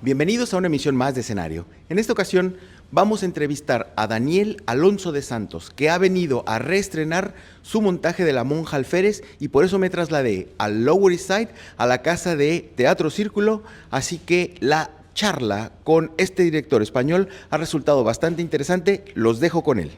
Bienvenidos a una emisión más de Escenario. En esta ocasión vamos a entrevistar a Daniel Alonso de Santos, que ha venido a reestrenar su montaje de La Monja Alférez, y por eso me trasladé al Lower East Side, a la casa de Teatro Círculo, así que la charla con este director español ha resultado bastante interesante. Los dejo con él.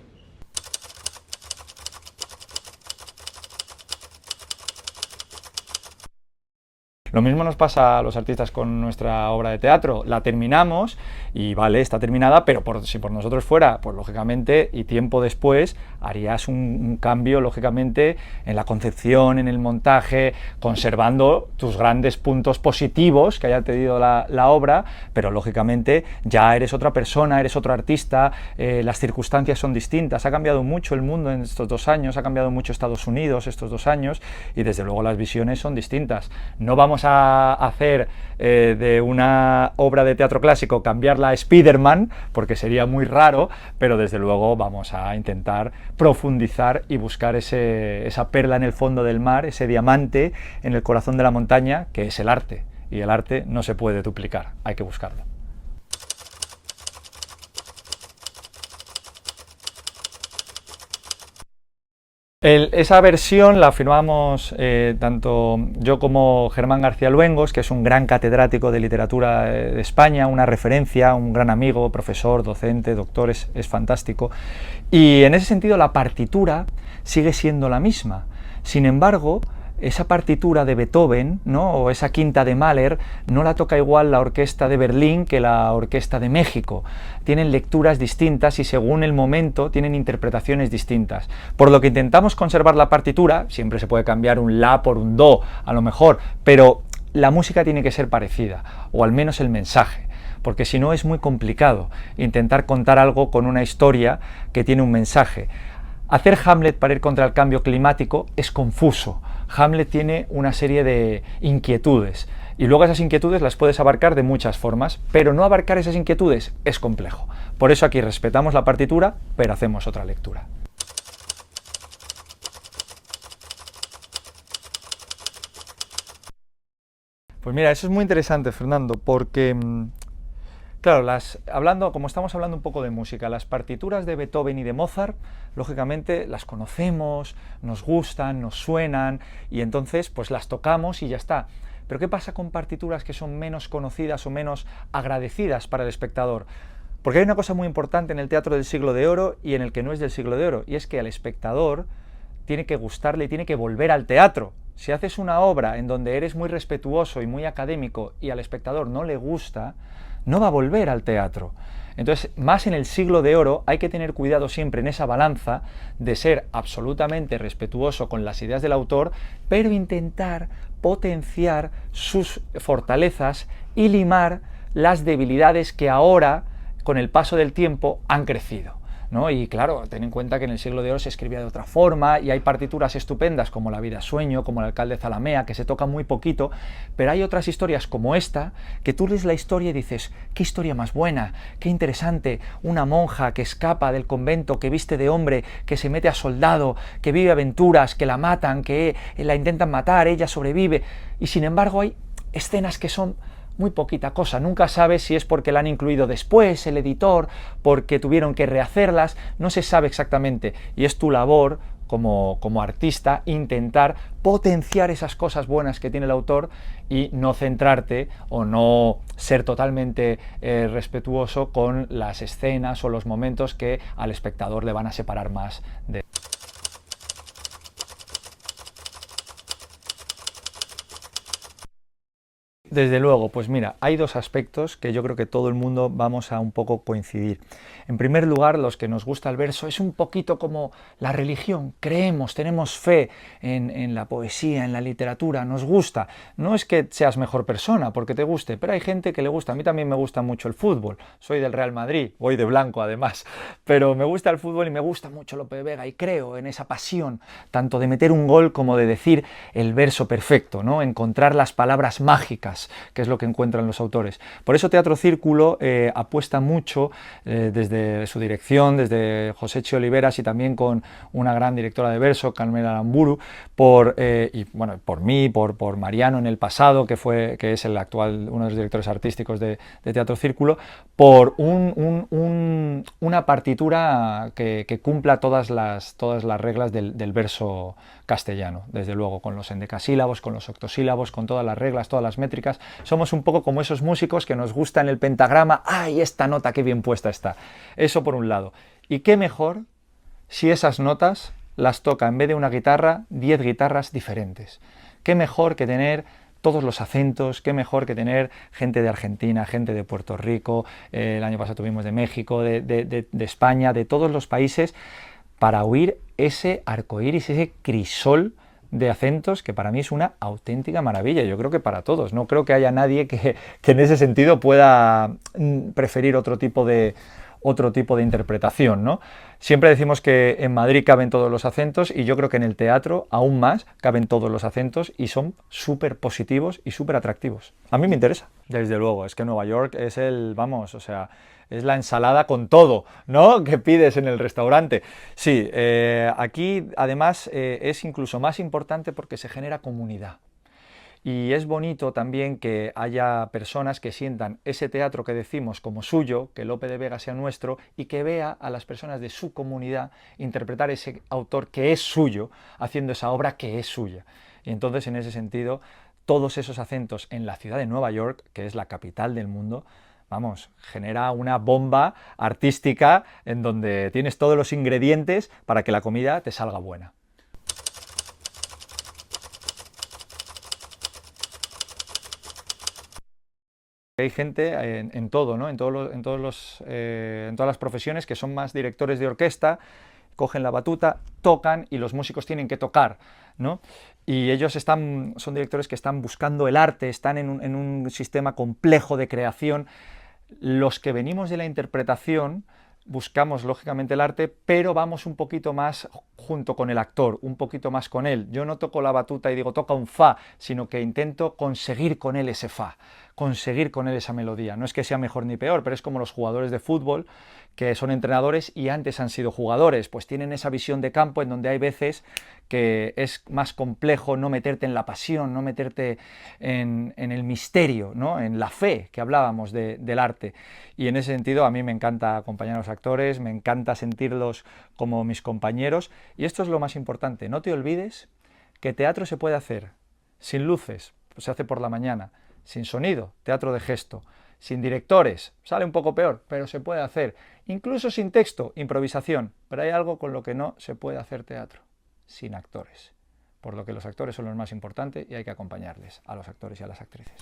Lo mismo nos pasa a los artistas con nuestra obra de teatro, la terminamos y vale, está terminada, pero si por nosotros fuera, pues lógicamente, y tiempo después, harías un cambio, lógicamente, en la concepción, en el montaje, conservando tus grandes puntos positivos que haya tenido la obra, pero lógicamente ya eres otra persona, eres otro artista, las circunstancias son distintas, ha cambiado mucho el mundo en estos 2 años, ha cambiado mucho Estados Unidos estos 2 años, y desde luego las visiones son distintas. No vamos a hacer de una obra de teatro clásico cambiarla a Spiderman, porque sería muy raro, pero desde luego vamos a intentar profundizar y buscar esa perla en el fondo del mar, ese diamante en el corazón de la montaña, que es el arte, y el arte no se puede duplicar, hay que buscarlo. Esa versión la firmamos tanto yo como Germán García Luengos, que es un gran catedrático de literatura de España, una referencia, un gran amigo, profesor, docente, doctor, es fantástico. Y en ese sentido la partitura sigue siendo la misma. Sin embargo, esa partitura de Beethoven, ¿no?, o esa quinta de Mahler, no la toca igual la orquesta de Berlín que la orquesta de México. Tienen lecturas distintas y según el momento tienen interpretaciones distintas. Por lo que intentamos conservar la partitura, siempre se puede cambiar un la por un do, a lo mejor, pero la música tiene que ser parecida, o al menos el mensaje, porque si no es muy complicado intentar contar algo con una historia que tiene un mensaje. Hacer Hamlet para ir contra el cambio climático es confuso. Hamlet tiene una serie de inquietudes y luego esas inquietudes las puedes abarcar de muchas formas, pero no abarcar esas inquietudes es complejo. Por eso aquí respetamos la partitura, pero hacemos otra lectura. Pues mira, eso es muy interesante, Fernando, porque claro, como estamos hablando un poco de música, las partituras de Beethoven y de Mozart, lógicamente las conocemos, nos gustan, nos suenan, y entonces pues las tocamos y ya está. Pero ¿qué pasa con partituras que son menos conocidas o menos agradecidas para el espectador? Porque hay una cosa muy importante en el teatro del siglo de oro y en el que no es del siglo de oro, y es que al espectador tiene que gustarle y tiene que volver al teatro. Si haces una obra en donde eres muy respetuoso y muy académico y al espectador no le gusta, no va a volver al teatro. Entonces, más en el siglo de oro hay que tener cuidado siempre en esa balanza de ser absolutamente respetuoso con las ideas del autor, pero intentar potenciar sus fortalezas y limar las debilidades que ahora, con el paso del tiempo, han crecido, ¿no? Y claro, ten en cuenta que en el siglo de oro se escribía de otra forma y hay partituras estupendas como La vida sueño, como El alcalde de Zalamea, que se toca muy poquito, pero hay otras historias como esta, que tú lees la historia y dices, qué historia más buena, qué interesante, una monja que escapa del convento, que viste de hombre, que se mete a soldado, que vive aventuras, que la matan, que la intentan matar, ella sobrevive, y sin embargo hay escenas que son muy poquita cosa, nunca sabes si es porque la han incluido después el editor, porque tuvieron que rehacerlas, no se sabe exactamente, y es tu labor como artista intentar potenciar esas cosas buenas que tiene el autor y no centrarte o no ser totalmente respetuoso con las escenas o los momentos que al espectador le van a separar más de... Desde luego, pues mira, hay 2 aspectos que yo creo que todo el mundo vamos a un poco coincidir. En primer lugar, los que nos gusta el verso, es un poquito como la religión, creemos, tenemos fe en la poesía, en la literatura, nos gusta. No es que seas mejor persona porque te guste, pero hay gente que le gusta. A mí también me gusta mucho el fútbol, soy del Real Madrid, voy de blanco además, pero me gusta el fútbol y me gusta mucho Lope de Vega y creo en esa pasión, tanto de meter un gol como de decir el verso perfecto, ¿no? Encontrar las palabras mágicas ideas, que es lo que encuentran los autores. Por eso Teatro Círculo apuesta mucho desde su dirección, desde Josechi Oliveras y también con una gran directora de verso, Carmela Aramburu, y bueno, por mí, por Mariano en el pasado, que es el actual, uno de los directores artísticos de Teatro Círculo, por una partitura que cumpla todas las reglas del verso castellano, desde luego, con los endecasílabos, con los octosílabos, con todas las reglas, todas las métricas. Somos un poco como esos músicos que nos gustan el pentagrama. ¡Ay, esta nota qué bien puesta está! Eso por un lado. Y qué mejor si esas notas las toca, en vez de una guitarra, 10 guitarras diferentes. Qué mejor que tener todos los acentos, qué mejor que tener gente de Argentina, gente de Puerto Rico, el año pasado tuvimos de México, de España, de todos los países, para oír ese arcoíris, ese crisol de acentos, que para mí es una auténtica maravilla. Yo creo que para todos, no creo que haya nadie que en ese sentido pueda preferir otro tipo de interpretación, ¿no? Siempre decimos que en Madrid caben todos los acentos, y yo creo que en el teatro aún más caben todos los acentos y son súper positivos y súper atractivos. A mí me interesa. Desde luego, es que Nueva York es vamos, o sea, es la ensalada con todo, ¿no?, que pides en el restaurante. Sí, aquí además es incluso más importante porque se genera comunidad. Y es bonito también que haya personas que sientan ese teatro que decimos como suyo, que Lope de Vega sea nuestro, y que vea a las personas de su comunidad interpretar ese autor que es suyo, haciendo esa obra que es suya. Y entonces, en ese sentido, todos esos acentos en la ciudad de Nueva York, que es la capital del mundo, vamos, genera una bomba artística en donde tienes todos los ingredientes para que la comida te salga buena. Hay gente en todo, ¿no?, en todas las profesiones, que son más directores de orquesta, cogen la batuta, tocan y los músicos tienen que tocar, ¿no? Y ellos son directores que están buscando el arte, están en un sistema complejo de creación. Los que venimos de la interpretación buscamos lógicamente el arte, pero vamos un poquito más junto con el actor, un poquito más con él. Yo no toco la batuta y digo toca un fa, sino que intento conseguir con él ese fa, conseguir con él esa melodía. No es que sea mejor ni peor, pero es como los jugadores de fútbol, que son entrenadores y antes han sido jugadores, pues tienen esa visión de campo en donde hay veces que es más complejo no meterte en la pasión, no meterte en el misterio, ¿no?, en la fe que hablábamos del arte. Y en ese sentido a mí me encanta acompañar a los actores, me encanta sentirlos como mis compañeros, y esto es lo más importante. No te olvides que teatro se puede hacer sin luces, pues se hace por la mañana, sin sonido, teatro de gesto, sin directores, sale un poco peor, pero se puede hacer, incluso sin texto, improvisación, pero hay algo con lo que no se puede hacer teatro: sin actores, por lo que los actores son los más importantes y hay que acompañarles a los actores y a las actrices.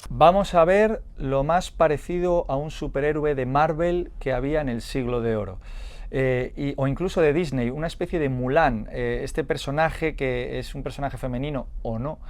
Vamos a ver lo más parecido a un superhéroe de Marvel que había en el Siglo de Oro. O incluso de Disney, una especie de Mulan, este personaje que es un personaje femenino o no,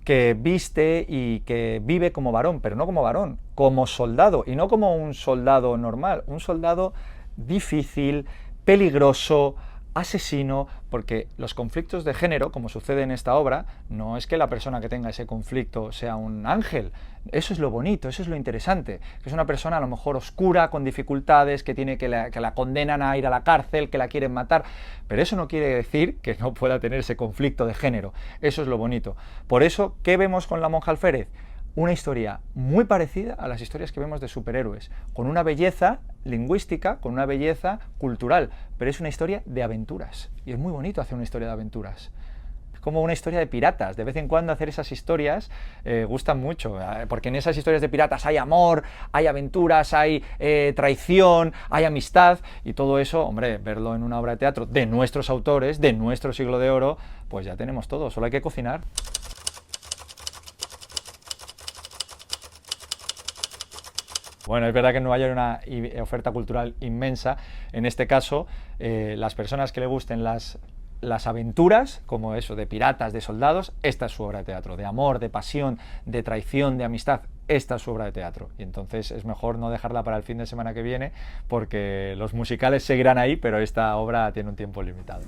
que viste y que vive como varón, pero no como varón, como soldado, y no como un soldado normal, un soldado difícil, peligroso, asesino, porque los conflictos de género, como sucede en esta obra, no es que la persona que tenga ese conflicto sea un ángel. Eso es lo bonito, eso es lo interesante, que es una persona a lo mejor oscura, con dificultades, que la condenan a ir a la cárcel, que la quieren matar, pero eso no quiere decir que no pueda tener ese conflicto de género. Eso es lo bonito. Por eso, ¿qué vemos con La monja alférez? Una historia muy parecida a las historias que vemos de superhéroes, con una belleza lingüística, con una belleza cultural, pero es una historia de aventuras, y es muy bonito hacer una historia de aventuras. Es como una historia de piratas. De vez en cuando hacer esas historias gustan mucho, porque en esas historias de piratas hay amor, hay aventuras, hay traición, hay amistad, y todo eso, hombre, verlo en una obra de teatro de nuestros autores, de nuestro Siglo de Oro, pues ya tenemos todo, solo hay que cocinar. Bueno, es verdad que en Nueva York hay una oferta cultural inmensa. En este caso, las personas que le gusten las aventuras, como eso, de piratas, de soldados, esta es su obra de teatro, de amor, de pasión, de traición, de amistad, esta es su obra de teatro. Y entonces es mejor no dejarla para el fin de semana que viene, porque los musicales seguirán ahí, pero esta obra tiene un tiempo limitado.